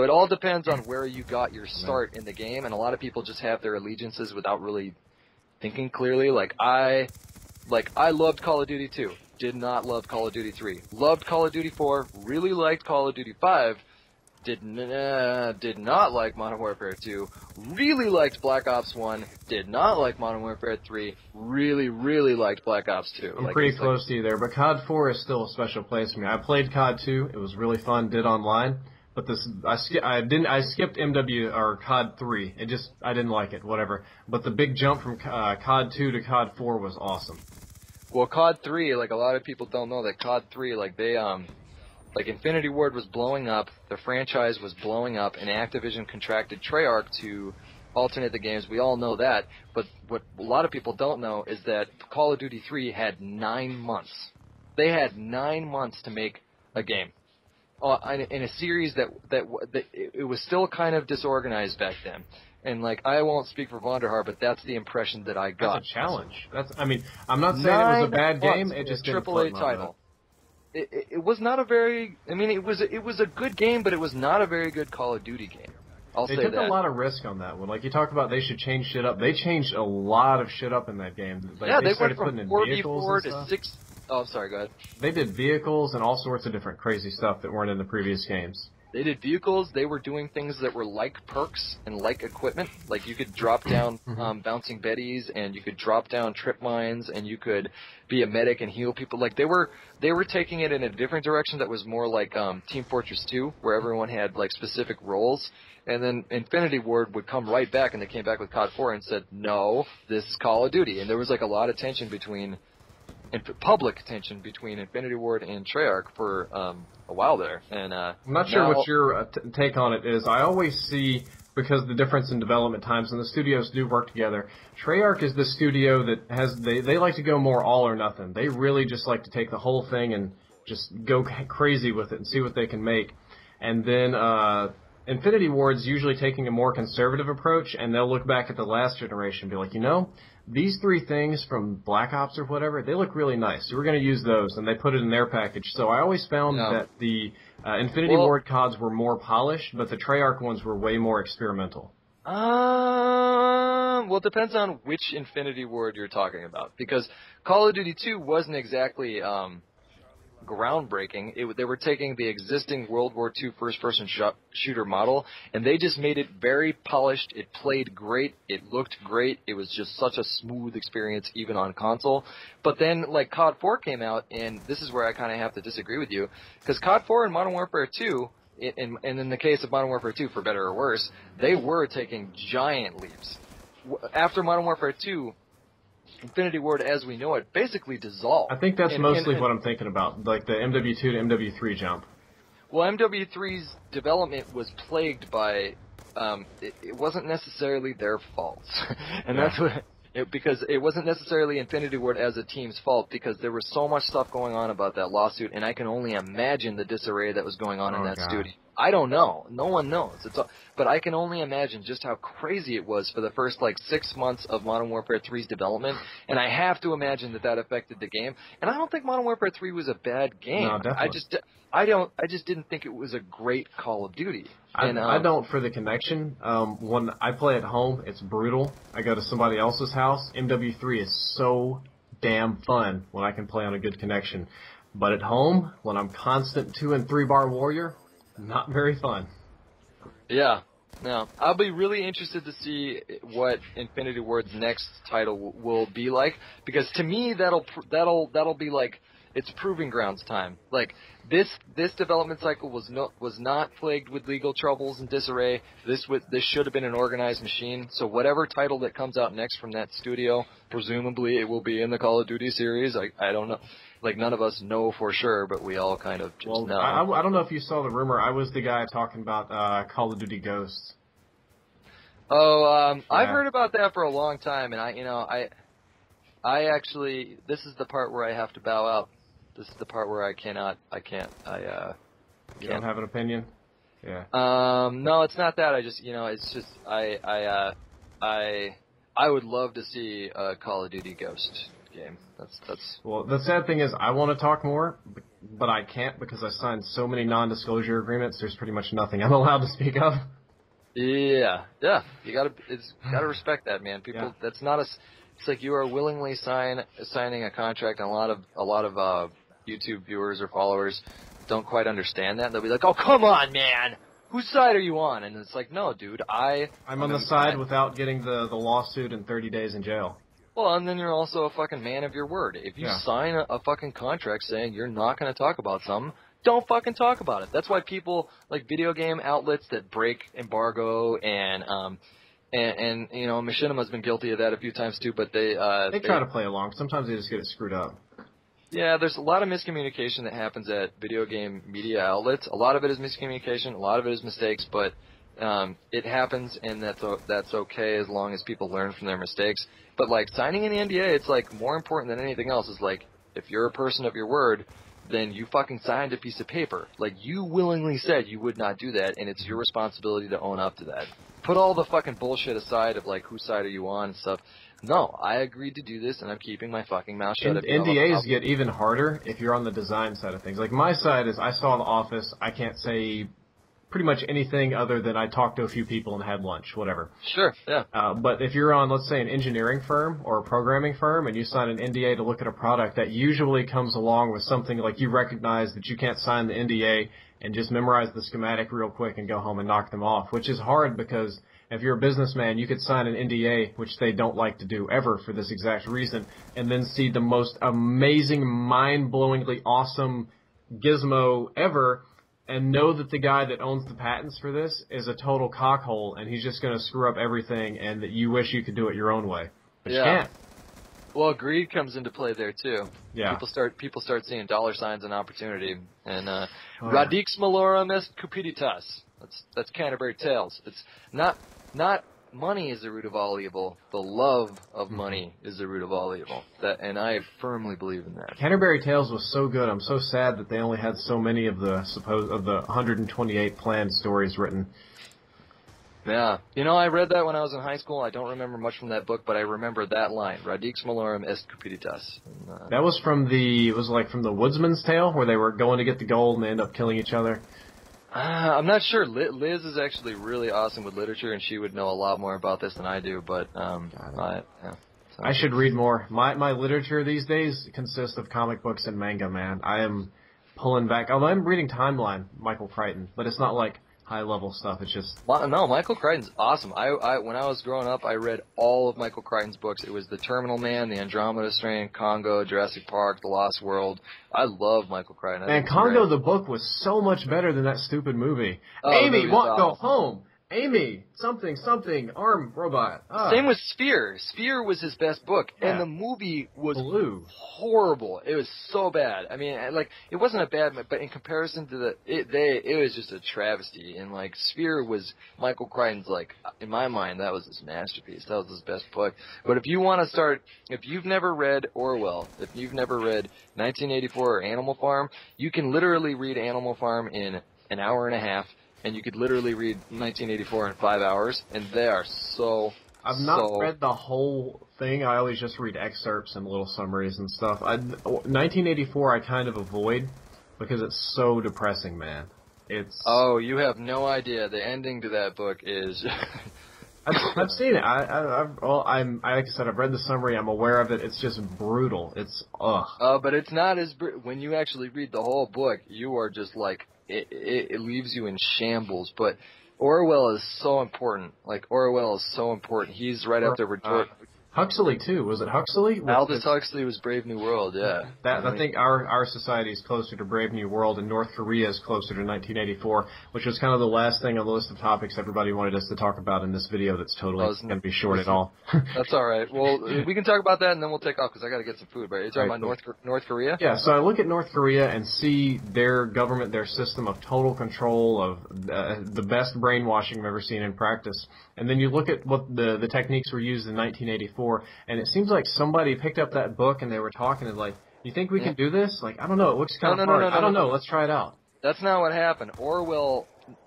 it all depends on where you got your start in the game, and a lot of people just have their allegiances without really thinking clearly. Like I loved Call of Duty 2, did not love Call of Duty 3, loved Call of Duty 4, really liked Call of Duty 5, did not like Modern Warfare 2, really liked Black Ops 1, did not like Modern Warfare 3, really liked Black Ops 2. I'm pretty close to you there, but COD 4 is still a special place for me. I played COD 2, it was really fun, did online, but I skipped MW or COD 3. I didn't like it, whatever. But the big jump from COD 2 to COD 4 was awesome. Well, COD 3, like a lot of people don't know that COD 3, like they like Infinity Ward was blowing up, the franchise was blowing up, and Activision contracted Treyarch to alternate the games. We all know that, but what a lot of people don't know is that Call of Duty 3 had 9 months. They had 9 months to make a game. In a series that it was still kind of disorganized back then. And like, I won't speak for Vonderhaar, but that's the impression that I got. That's a challenge. I'm not saying it was a bad game, it just didn't AAA title. It was not a very, it was a good game, but it was not a very good Call of Duty game. They took a lot of risk on that one. Like, you talk about they should change shit up. They changed a lot of shit up in that game. Like, yeah, they started went putting from in vehicles 4v4 and to stuff. 6... Oh, sorry, go ahead. They did vehicles and all sorts of different crazy stuff that weren't in the previous games. They did vehicles. They were doing things that were like perks and like equipment. Like, you could drop down bouncing betties, and you could drop down trip mines, and you could be a medic and heal people. Like, they were taking it in a different direction that was more like Team Fortress 2, where everyone had like specific roles. And then Infinity Ward would come right back, and they came back with COD 4 and said, no, this is Call of Duty. And there was like a lot of tension public tension between Infinity Ward and Treyarch for a while there. And I'm not sure what your take on it is. I always see, because of the difference in development times, and the studios do work together, Treyarch is the studio that they like to go more all or nothing. They really just like to take the whole thing and just go crazy with it and see what they can make. And then Infinity Ward's usually taking a more conservative approach, and they'll look back at the last generation and be like, these 3 things from Black Ops or whatever, they look really nice, so we're going to use those, and they put it in their package. So I always found that the Infinity Ward CODs were more polished, but the Treyarch ones were way more experimental. Well, it depends on which Infinity Ward you're talking about, because Call of Duty 2 wasn't exactly groundbreaking. They were taking the existing World War II first-person shooter model, and they just made it very polished. It played great. It looked great. It was just such a smooth experience, even on console. But then, like, COD 4 came out, and this is where I kind of have to disagree with you, because COD 4 and Modern Warfare 2, and in the case of Modern Warfare 2, for better or worse, they were taking giant leaps. After Modern Warfare 2, Infinity Ward, as we know it, basically dissolved. I think that's mostly what I'm thinking about, like the MW2 to MW3 jump. Well, MW3's development was plagued by, it wasn't necessarily their fault. And that's what, because it wasn't necessarily Infinity Ward as a team's fault, because there was so much stuff going on about that lawsuit, and I can only imagine the disarray that was going on in that studio. I don't know. No one knows. But I can only imagine just how crazy it was for the first, 6 months of Modern Warfare 3's development, and I have to imagine that affected the game. And I don't think Modern Warfare 3 was a bad game. No, definitely. I just didn't think it was a great Call of Duty. I don't for the connection. When I play at home, it's brutal. I go to somebody else's house. MW3 is so damn fun when I can play on a good connection. But at home, when I'm constant 2 and 3 bar warrior, not very fun. Yeah. No, I'll be really interested to see what Infinity Ward's next title will be like, because to me that'll be like, it's proving grounds time. Like, this development cycle was not plagued with legal troubles and disarray. This should have been an organized machine. So whatever title that comes out next from that studio, presumably it will be in the Call of Duty series. I don't know. Like, none of us know for sure, but we all kind of just know. I don't know if you saw the rumor. I was the guy talking about Call of Duty Ghosts. Oh, I've heard about that for a long time, and I actually, this is the part where I have to bow out. This is the part where I can't. You don't have an opinion? Yeah. No, it's not that. I just, it's just, I would love to see a Call of Duty Ghost game. That's. Well, the sad thing is, I want to talk more, but I can't because I signed so many non-disclosure agreements. There's pretty much nothing I'm allowed to speak of. Yeah. You gotta respect that, man. People, that's not a. It's like you are willingly signing a contract, and a lot of YouTube viewers or followers don't quite understand that. They'll be like, "Oh, come on, man. Whose side are you on?" And it's like, "No, dude, I'm on the side without getting the lawsuit and 30 days in jail." Well, and then you're also a fucking man of your word. If you sign a fucking contract saying you're not going to talk about something, don't fucking talk about it. That's why people like video game outlets that break embargo and you know, Machinima's been guilty of that a few times too, but they try to play along. Sometimes they just get it screwed up. Yeah, there's a lot of miscommunication that happens at video game media outlets. A lot of it is miscommunication, a lot of it is mistakes, but it happens, and that's okay as long as people learn from their mistakes. But like signing an NDA, it's like more important than anything else. Is like if you're a person of your word, then you fucking signed a piece of paper. Like you willingly said you would not do that, and it's your responsibility to own up to that. Put all the fucking bullshit aside of like whose side are you on and stuff. No, I agreed to do this, and I'm keeping my fucking mouth shut. NDAs get even harder if you're on the design side of things. Like my side is I saw The Office. I can't say pretty much anything other than I talked to a few people and had lunch, whatever. Sure, yeah. But if you're on, let's say, an engineering firm or a programming firm and you sign an NDA to look at a product, that usually comes along with something like you recognize that you can't sign the NDA and just memorize the schematic real quick and go home and knock them off, which is hard because if you're a businessman, you could sign an NDA, which they don't like to do ever for this exact reason, and then see the most amazing, mind-blowingly awesome gizmo ever, and know that the guy that owns the patents for this is a total cockhole, and he's just going to screw up everything, and that you wish you could do it your own way. But you can't. Well, greed comes into play there, too. Yeah. People start seeing dollar signs and opportunity. And Radix malorum est cupiditas. That's Canterbury Tales. It's not money is the root of all evil. The love of money is the root of all evil. And I firmly believe in that. Canterbury Tales was so good. I'm so sad that they only had so many of the 128 planned stories written. Yeah. You know, I read that when I was in high school. I don't remember much from that book, but I remember that line. Radix malorum est cupiditas. That was from the Woodsman's Tale, where they were going to get the gold and they end up killing each other. I'm not sure. Liz is actually really awesome with literature, and she would know a lot more about this than I do. But I should read more. My literature these days consists of comic books and manga. Man, I am pulling back. Although I'm reading Timeline, Michael Crichton, but it's not like high level stuff. It's just no. Michael Crichton's awesome. I when I was growing up, I read all of Michael Crichton's books. It was The Terminal Man, The Andromeda Strain, Congo, Jurassic Park, The Lost World. I love Michael Crichton. And Congo the book was so much better than that stupid movie. Oh, Amy, go home. Amy, something, arm robot. Same with Sphere. Sphere was his best book, and the movie was horrible. It was so bad. I mean, like, it wasn't a bad, but in comparison to it was just a travesty. And like, Sphere was Michael Crichton's, like, in my mind, that was his masterpiece. That was his best book. But if you want to start, if you've never read Orwell, if you've never read 1984 or Animal Farm, you can literally read Animal Farm in an hour and a half. And you could literally read 1984 in 5 hours, and they are so. I've not read the whole thing. I always just read excerpts and little summaries and stuff. 1984 I kind of avoid because it's so depressing, man. It's. Oh, you have no idea. The ending to that book is. I've seen it. Like I said, I've read the summary. I'm aware of it. It's just brutal. It's but it's not as when you actually read the whole book, you are just like. It leaves you in shambles, but Orwell is so important. Like, Orwell is so important. He's right after Huxley, too. Was it Huxley? Aldous Huxley was Brave New World, yeah. I think our society is closer to Brave New World, and North Korea is closer to 1984, which was kind of the last thing on the list of topics everybody wanted us to talk about in this video that's totally going to be short at all. That's all right. Well, we can talk about that, and then we'll take off, because I got to get some food. But you're talking about North Korea? Yeah, so I look at North Korea and see their government, their system of total control of the best brainwashing I've ever seen in practice. And then you look at what the techniques were used in 1984, and it seems like somebody picked up that book and they were talking and like, you think we can do this? Like, I don't know. It looks kind of hard. I don't know. Let's try it out. That's not what happened. Orwell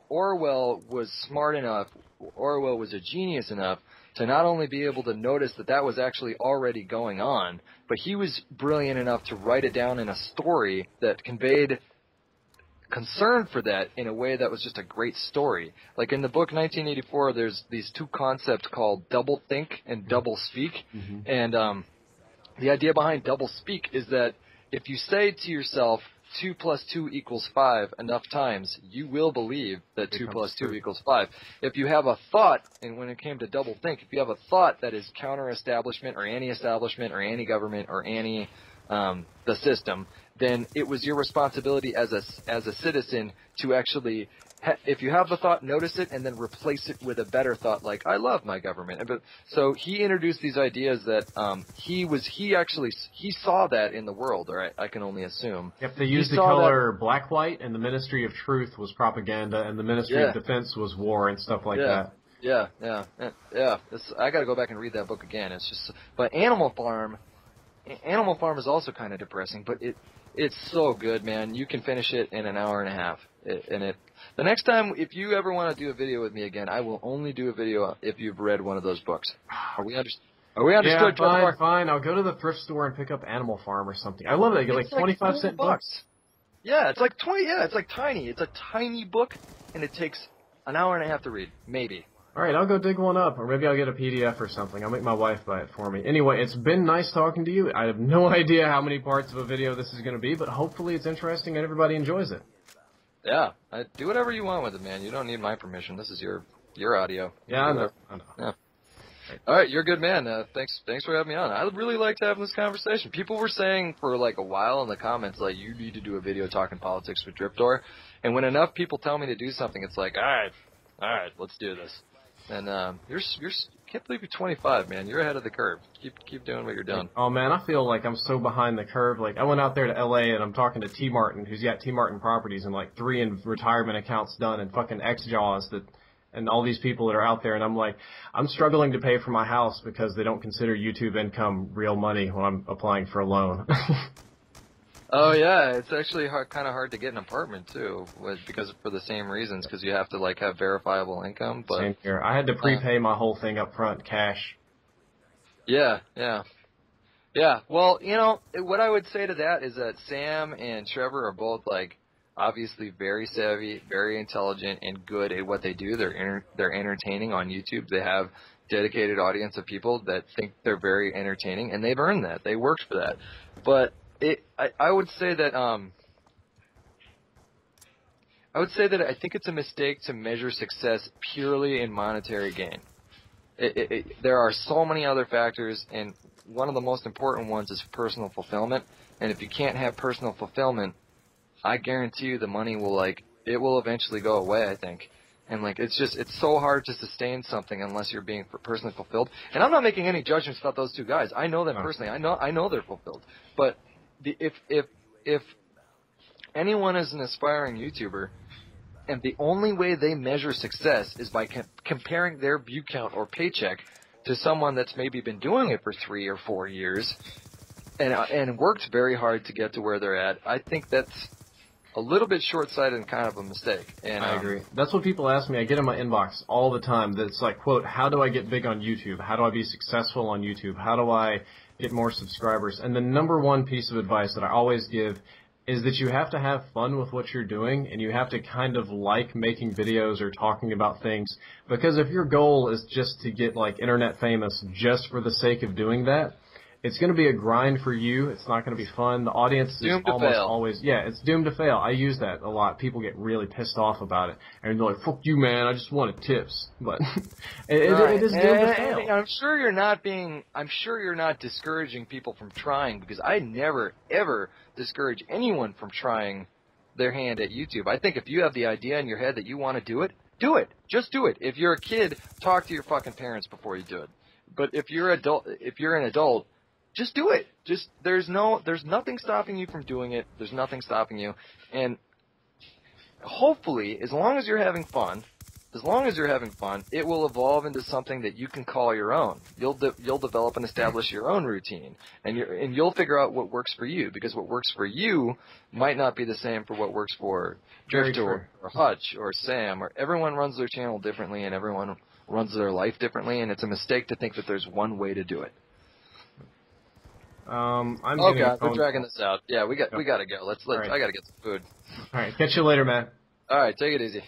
was smart enough. Orwell was a genius enough to not only be able to notice that that was actually already going on, but he was brilliant enough to write it down in a story that conveyed concern for that in a way that was just a great story. Like in the book 1984, there's these two concepts called double think and double speak. And the idea behind double speak is that if you say to yourself 2 plus 2 equals 5 enough times, you will believe that 2 plus 2 equals 5. If you have a thought, and when it came to double think, if you have a thought that is counter-establishment or anti-establishment or anti-government or anti the system, then it was your responsibility as a citizen to actually, if you have the thought, notice it and then replace it with a better thought like, I love my government. So he introduced these ideas that he saw that in the world, or I can only assume. Yep, they used the color black-white, and the Ministry of Truth was propaganda, and the Ministry of Defense was war and stuff like that. Yeah. I got to go back and read that book again. It's just, but Animal Farm is also kind of depressing, but it's so good, man. You can finish it in an hour and a half. The next time, if you ever want to do a video with me again, I will only do a video if you've read one of those books. Are we understood? Yeah, fine. I'll go to the thrift store and pick up Animal Farm or something. I love it. I get like 25-cent books. Yeah, it's like 20. Yeah, it's like tiny. It's a tiny book, and it takes an hour and a half to read, maybe. All right, I'll go dig one up, or maybe I'll get a PDF or something. I'll make my wife buy it for me. Anyway, it's been nice talking to you. I have no idea how many parts of a video this is going to be, but hopefully it's interesting and everybody enjoys it. Yeah, do whatever you want with it, man. You don't need my permission. This is your audio. Yeah, I know. Yeah. All right, you're a good man. Thanks for having me on. I really liked having this conversation. People were saying for like a while in the comments, like, you need to do a video talking politics with Drift0r. And when enough people tell me to do something, it's like, all right, let's do this. And you're can't believe you're 25, man. You're ahead of the curve. Keep doing what you're doing. Oh man, I feel like I'm so behind the curve. Like I went out there to LA and I'm talking to T Martin, who's got T Martin Properties and like 3 in retirement accounts done and fucking X-Jaws and all these people that are out there, and I'm like, I'm struggling to pay for my house because they don't consider YouTube income real money when I'm applying for a loan. Oh yeah, it's actually kind of hard to get an apartment too, because for the same reasons, because you have to like have verifiable income. But same here. I had to prepay my whole thing up front, cash. Yeah. Well, you know what I would say to that is that Sam and Trevor are both like obviously very savvy, very intelligent, and good at what they do. They're entertaining on YouTube. They have dedicated audience of people that think they're very entertaining, and they've earned that. They worked for that, but. I would say that I think it's a mistake to measure success purely in monetary gain. There are so many other factors, and one of the most important ones is personal fulfillment. And if you can't have personal fulfillment, I guarantee you the money will eventually go away, I think. And it's so hard to sustain something unless you're being personally fulfilled. And I'm not making any judgments about those two guys. I know them personally. I know they're fulfilled. But if anyone is an aspiring YouTuber, and the only way they measure success is by comparing their view count or paycheck to someone that's maybe been doing it for 3 or 4 years and worked very hard to get to where they're at, I think that's a little bit short-sighted and kind of a mistake. And I agree. That's what people ask me. I get in my inbox all the time. That's like, quote, how do I get big on YouTube? How do I be successful on YouTube? How do I get more subscribers? And the number one piece of advice that I always give is that you have to have fun with what you're doing, and you have to kind of like making videos or talking about things, because if your goal is just to get like internet famous just for the sake of doing that, it's going to be a grind for you. It's not going to be fun. The audience is almost always, it's doomed to fail. I use that a lot. People get really pissed off about it. And they're like, fuck you, man. I just wanted tips. But it is doomed to fail. I'm sure you're not discouraging people from trying, because I never, ever discourage anyone from trying their hand at YouTube. I think if you have the idea in your head that you want to do it, do it. Just do it. If you're a kid, talk to your fucking parents before you do it. But if you're an adult, just do it. There's nothing stopping you from doing it. There's nothing stopping you. And hopefully, as long as you're having fun, it will evolve into something that you can call your own. You'll develop and establish your own routine, and you'll figure out what works for you, because what works for you might not be the0 for what works for Drift0r or Hutch or Sam, or everyone runs their channel differently, and everyone runs their life differently, and it's a mistake to think that there's one way to do it. I'm Oh getting a God, phone we're dragging call. this out. Yeah, we got to go. All right. I got to get some food. All right. Catch you later, man. All right, take it easy.